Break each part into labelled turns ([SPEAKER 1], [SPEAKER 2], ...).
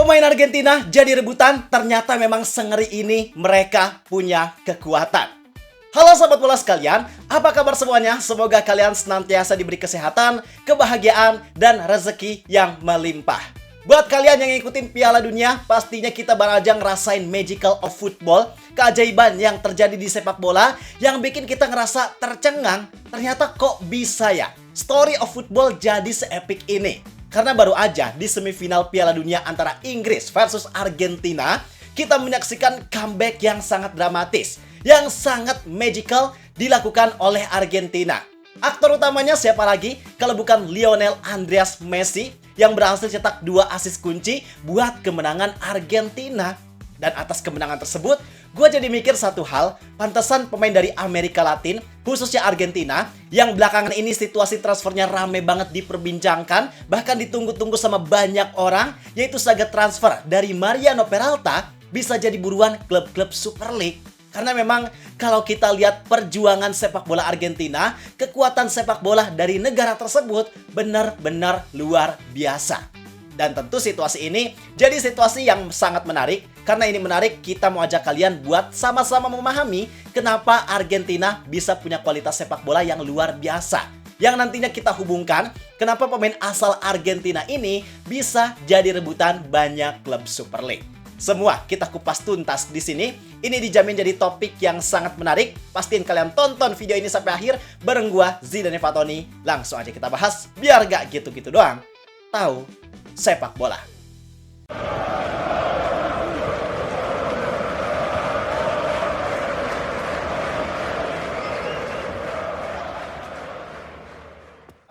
[SPEAKER 1] Pemain Argentina jadi rebutan, ternyata memang sengeri ini mereka punya kekuatan. Halo sobat bola sekalian, apa kabar semuanya? Semoga kalian senantiasa diberi kesehatan, kebahagiaan, dan rezeki yang melimpah. Buat kalian yang ngikutin Piala Dunia, pastinya kita baru aja ngerasain magical of football, keajaiban yang terjadi di sepak bola yang bikin kita ngerasa tercengang. Ternyata kok bisa ya story of football jadi se-epic ini? Karena baru aja di semifinal Piala Dunia antara Inggris versus Argentina, kita menyaksikan comeback yang sangat dramatis, yang sangat magical dilakukan oleh Argentina. Aktor utamanya siapa lagi kalau bukan Lionel Andres Messi yang berhasil cetak 2 assist kunci buat kemenangan Argentina. Dan atas kemenangan tersebut, gue jadi mikir satu hal, pantesan pemain dari Amerika Latin, khususnya Argentina, yang belakangan ini situasi transfernya rame banget diperbincangkan, bahkan ditunggu-tunggu sama banyak orang, yaitu saga transfer dari Mariano Peralta bisa jadi buruan klub-klub Super League. Karena memang kalau kita lihat perjuangan sepak bola Argentina, kekuatan sepak bola dari negara tersebut benar-benar luar biasa. Dan tentu situasi ini jadi situasi yang sangat menarik. Karena ini menarik, kita mau ajak kalian buat sama-sama memahami kenapa Argentina bisa punya kualitas sepak bola yang luar biasa. Yang nantinya kita hubungkan kenapa pemain asal Argentina ini bisa jadi rebutan banyak klub Super League. Semua kita kupas tuntas di sini. Ini dijamin jadi topik yang sangat menarik. Pastiin kalian tonton video ini sampai akhir bareng gua Zidane Fatoni. Langsung aja kita bahas biar gak gitu-gitu doang. Tahu sepak bola.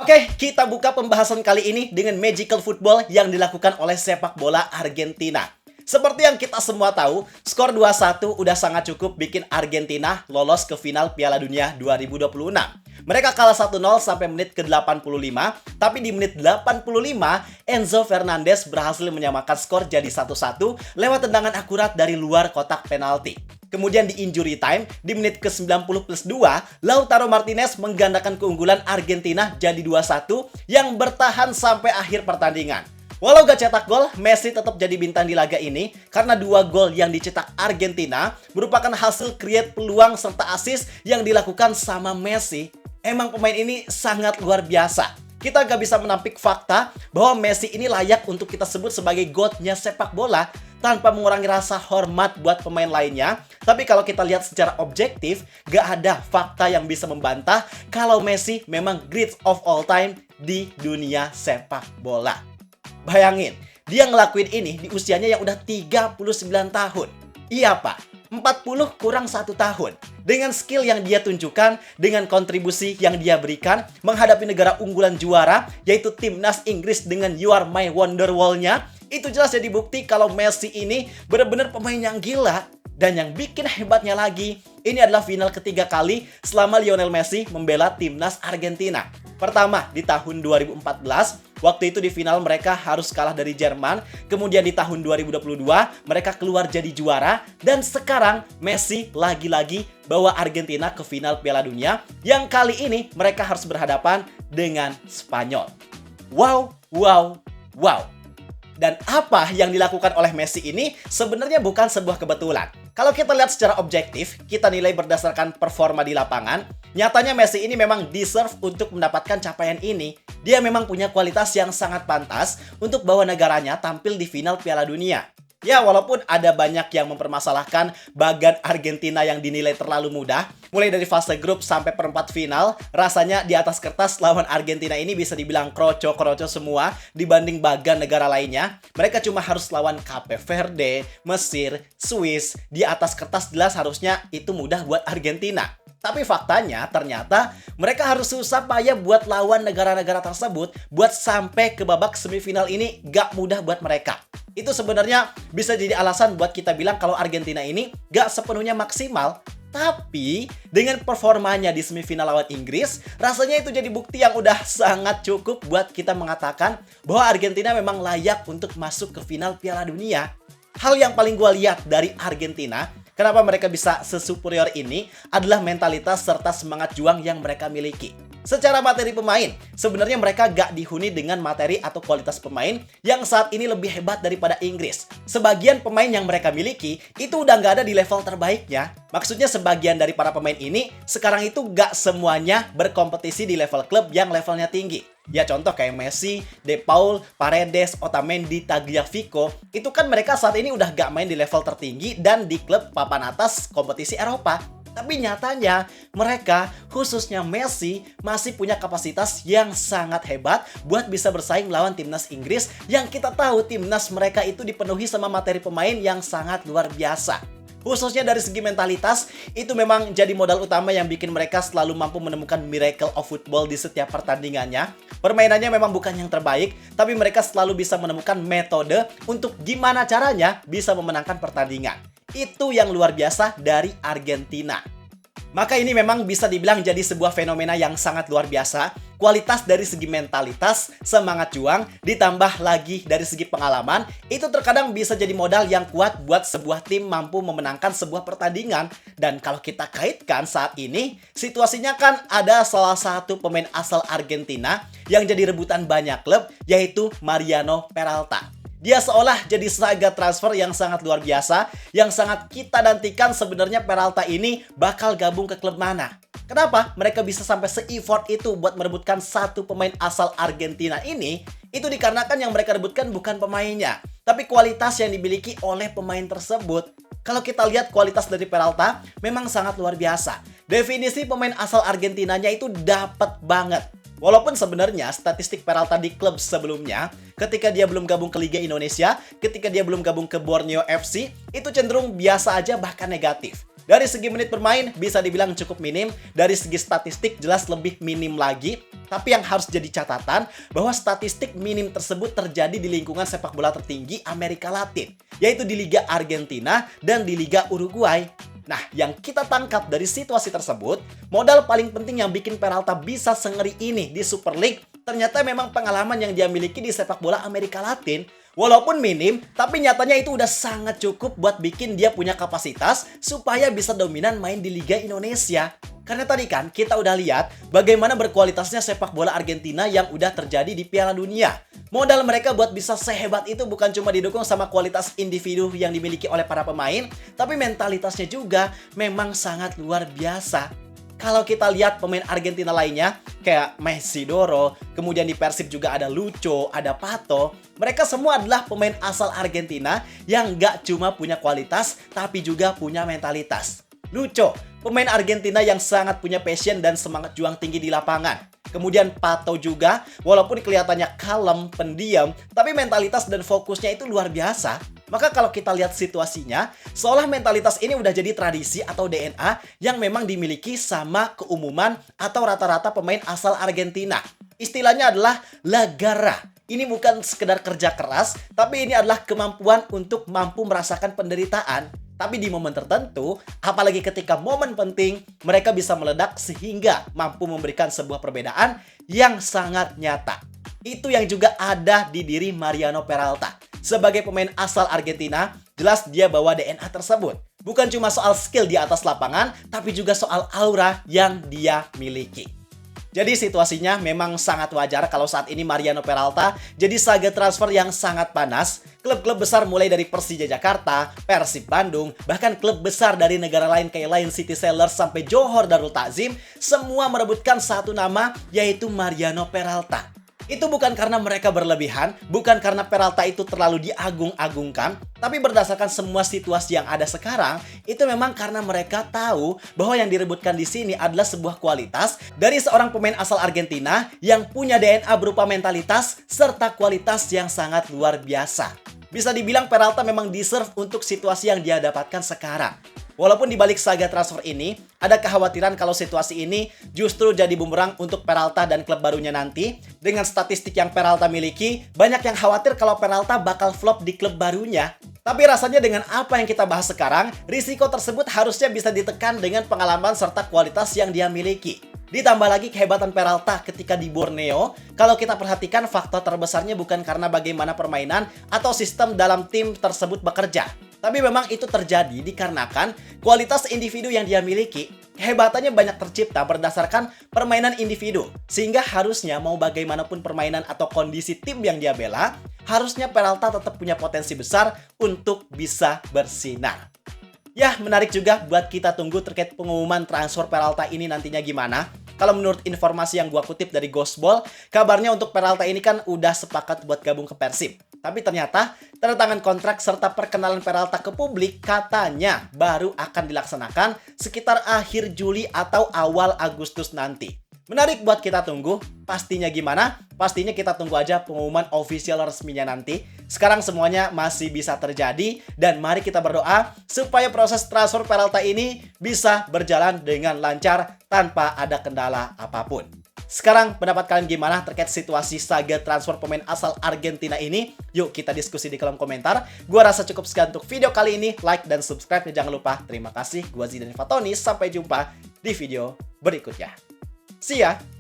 [SPEAKER 1] Oke, kita buka pembahasan kali ini dengan magical football yang dilakukan oleh sepak bola Argentina. Seperti yang kita semua tahu, skor 2-1 udah sangat cukup bikin Argentina lolos ke final Piala Dunia 2026. Mereka kalah 1-0 sampai menit ke-85, tapi di menit 85, Enzo Fernandez berhasil menyamakan skor jadi 1-1 lewat tendangan akurat dari luar kotak penalti. Kemudian di injury time, di menit ke-90+2, Lautaro Martinez menggandakan keunggulan Argentina jadi 2-1 yang bertahan sampai akhir pertandingan. Walau gak cetak gol, Messi tetap jadi bintang di laga ini karena 2 gol yang dicetak Argentina merupakan hasil create peluang serta assist yang dilakukan sama Messi. Emang pemain ini sangat luar biasa. Kita gak bisa menampik fakta bahwa Messi ini layak untuk kita sebut sebagai GOAT-nya sepak bola tanpa mengurangi rasa hormat buat pemain lainnya. Tapi kalau kita lihat secara objektif, gak ada fakta yang bisa membantah kalau Messi memang great of all time di dunia sepak bola. Bayangin, dia ngelakuin ini di usianya yang udah 39 tahun. Iya pak, 40 kurang 1 tahun. Dengan skill yang dia tunjukkan, dengan kontribusi yang dia berikan, menghadapi negara unggulan juara, yaitu timnas Inggris dengan You Are My Wonderwall-nya, itu jelas jadi bukti kalau Messi ini benar-benar pemain yang gila. Dan yang bikin hebatnya lagi, ini adalah final ketiga kali selama Lionel Messi membela timnas Argentina. Pertama, di tahun 2014, waktu itu di final mereka harus kalah dari Jerman. Kemudian di tahun 2022, mereka keluar jadi juara. Dan sekarang, Messi lagi-lagi bawa Argentina ke final Piala Dunia. Yang kali ini mereka harus berhadapan dengan Spanyol. Wow, wow, wow. Dan apa yang dilakukan oleh Messi ini sebenarnya bukan sebuah kebetulan. Kalau kita lihat secara objektif, kita nilai berdasarkan performa di lapangan, nyatanya Messi ini memang deserve untuk mendapatkan capaian ini. Dia memang punya kualitas yang sangat pantas untuk bawa negaranya tampil di final Piala Dunia. Ya, walaupun ada banyak yang mempermasalahkan bagan Argentina yang dinilai terlalu mudah, mulai dari fase grup sampai perempat final, rasanya di atas kertas lawan Argentina ini bisa dibilang kroco-kroco semua dibanding bagan negara lainnya. Mereka cuma harus lawan Cape Verde, Mesir, Swiss. Di atas kertas jelas harusnya itu mudah buat Argentina. Tapi faktanya ternyata mereka harus susah payah buat lawan negara-negara tersebut buat sampai ke babak semifinal ini gak mudah buat mereka. Itu sebenarnya bisa jadi alasan buat kita bilang kalau Argentina ini gak sepenuhnya maksimal. Tapi dengan performanya di semifinal lawan Inggris, rasanya itu jadi bukti yang udah sangat cukup buat kita mengatakan bahwa Argentina memang layak untuk masuk ke final Piala Dunia. Hal yang paling gue lihat dari Argentina, kenapa mereka bisa sesuperior ini adalah mentalitas serta semangat juang yang mereka miliki. Secara materi pemain, sebenarnya mereka gak dihuni dengan materi atau kualitas pemain yang saat ini lebih hebat daripada Inggris. Sebagian pemain yang mereka miliki itu udah gak ada di level terbaiknya. Maksudnya sebagian dari para pemain ini sekarang itu gak semuanya berkompetisi di level klub yang levelnya tinggi. Ya contoh kayak Messi, De Paul, Paredes, Otamendi, Tagliafico, itu kan mereka saat ini udah gak main di level tertinggi dan di klub papan atas kompetisi Eropa. Tapi nyatanya mereka, khususnya Messi, masih punya kapasitas yang sangat hebat buat bisa bersaing melawan timnas Inggris yang kita tahu timnas mereka itu dipenuhi sama materi pemain yang sangat luar biasa. Khususnya dari segi mentalitas, itu memang jadi modal utama yang bikin mereka selalu mampu menemukan miracle of football di setiap pertandingannya. Permainannya memang bukan yang terbaik, tapi mereka selalu bisa menemukan metode untuk gimana caranya bisa memenangkan pertandingan. Itu yang luar biasa dari Argentina. Maka ini memang bisa dibilang jadi sebuah fenomena yang sangat luar biasa. Kualitas dari segi mentalitas, semangat juang, ditambah lagi dari segi pengalaman, itu terkadang bisa jadi modal yang kuat buat sebuah tim mampu memenangkan sebuah pertandingan. Dan kalau kita kaitkan saat ini, situasinya kan ada salah satu pemain asal Argentina yang jadi rebutan banyak klub, yaitu Mariano Peralta. Dia seolah jadi saga transfer yang sangat luar biasa, yang sangat kita nantikan sebenarnya Peralta ini bakal gabung ke klub mana. Kenapa mereka bisa sampai se-effort itu buat merebutkan satu pemain asal Argentina ini? Itu dikarenakan yang mereka rebutkan bukan pemainnya, tapi kualitas yang dimiliki oleh pemain tersebut. Kalau kita lihat kualitas dari Peralta, memang sangat luar biasa. Definisi pemain asal Argentinanya itu dapat banget. Walaupun sebenarnya statistik Peralta di klub sebelumnya, ketika dia belum gabung ke Liga Indonesia, ketika dia belum gabung ke Borneo FC, itu cenderung biasa aja bahkan negatif. Dari segi menit bermain bisa dibilang cukup minim, dari segi statistik jelas lebih minim lagi. Tapi yang harus jadi catatan bahwa statistik minim tersebut terjadi di lingkungan sepak bola tertinggi Amerika Latin, yaitu di Liga Argentina dan di Liga Uruguay. Nah, yang kita tangkap dari situasi tersebut, modal paling penting yang bikin Peralta bisa sengeri ini di Super League, ternyata memang pengalaman yang dia miliki di sepak bola Amerika Latin. Walaupun minim, tapi nyatanya itu udah sangat cukup buat bikin dia punya kapasitas supaya bisa dominan main di Liga Indonesia. Karena tadi kan kita udah lihat bagaimana berkualitasnya sepak bola Argentina yang udah terjadi di Piala Dunia. Modal mereka buat bisa sehebat itu bukan cuma didukung sama kualitas individu yang dimiliki oleh para pemain, tapi mentalitasnya juga memang sangat luar biasa. Kalau kita lihat pemain Argentina lainnya, kayak Messi Doro, kemudian di Persib juga ada Lucho, ada Pato. Mereka semua adalah pemain asal Argentina yang gak cuma punya kualitas, tapi juga punya mentalitas. Lucho, pemain Argentina yang sangat punya passion dan semangat juang tinggi di lapangan. Kemudian Pato juga, walaupun kelihatannya kalem, pendiam, tapi mentalitas dan fokusnya itu luar biasa. Maka kalau kita lihat situasinya, seolah mentalitas ini udah jadi tradisi atau DNA yang memang dimiliki sama keumuman atau rata-rata pemain asal Argentina. Istilahnya adalah la garra. Ini bukan sekedar kerja keras, tapi ini adalah kemampuan untuk mampu merasakan penderitaan. Tapi di momen tertentu, apalagi ketika momen penting, mereka bisa meledak sehingga mampu memberikan sebuah perbedaan yang sangat nyata. Itu yang juga ada di diri Mariano Peralta. Sebagai pemain asal Argentina, jelas dia bawa DNA tersebut. Bukan cuma soal skill di atas lapangan, tapi juga soal aura yang dia miliki. Jadi situasinya memang sangat wajar kalau saat ini Mariano Peralta jadi saga transfer yang sangat panas. Klub-klub besar mulai dari Persija Jakarta, Persib Bandung, bahkan klub besar dari negara lain kayak Lion City Sailors sampai Johor Darul Takzim, semua merebutkan satu nama yaitu Mariano Peralta. Itu bukan karena mereka berlebihan, bukan karena Peralta itu terlalu diagung-agungkan, tapi berdasarkan semua situasi yang ada sekarang, itu memang karena mereka tahu bahwa yang direbutkan di sini adalah sebuah kualitas dari seorang pemain asal Argentina yang punya DNA berupa mentalitas serta kualitas yang sangat luar biasa. Bisa dibilang Peralta memang deserve untuk situasi yang dia dapatkan sekarang. Walaupun di balik saga transfer ini, ada kekhawatiran kalau situasi ini justru jadi bumerang untuk Peralta dan klub barunya nanti. Dengan statistik yang Peralta miliki, banyak yang khawatir kalau Peralta bakal flop di klub barunya. Tapi rasanya dengan apa yang kita bahas sekarang, risiko tersebut harusnya bisa ditekan dengan pengalaman serta kualitas yang dia miliki. Ditambah lagi kehebatan Peralta ketika di Borneo, kalau kita perhatikan faktor terbesarnya bukan karena bagaimana permainan atau sistem dalam tim tersebut bekerja. Tapi memang itu terjadi dikarenakan kualitas individu yang dia miliki, kehebatannya banyak tercipta berdasarkan permainan individu. Sehingga harusnya mau bagaimanapun permainan atau kondisi tim yang dia bela, harusnya Peralta tetap punya potensi besar untuk bisa bersinar. Ya, menarik juga buat kita tunggu terkait pengumuman transfer Peralta ini nantinya gimana. Kalau menurut informasi yang gua kutip dari Ghostball, kabarnya untuk Peralta ini kan udah sepakat buat gabung ke Persib. Tapi ternyata tanda tangan kontrak serta perkenalan Peralta ke publik katanya baru akan dilaksanakan sekitar akhir Juli atau awal Agustus nanti. Menarik buat kita tunggu. Pastinya gimana? Pastinya kita tunggu aja pengumuman official resminya nanti. Sekarang semuanya masih bisa terjadi. Dan mari kita berdoa supaya proses transfer Peralta ini bisa berjalan dengan lancar tanpa ada kendala apapun. Sekarang pendapat kalian gimana terkait situasi saga transfer pemain asal Argentina ini? Yuk kita diskusi di kolom komentar. Gua rasa cukup sekian untuk video kali ini. Like dan subscribe jangan lupa. Terima kasih. Gua Zidan Fatoni. Sampai jumpa di video berikutnya. See ya!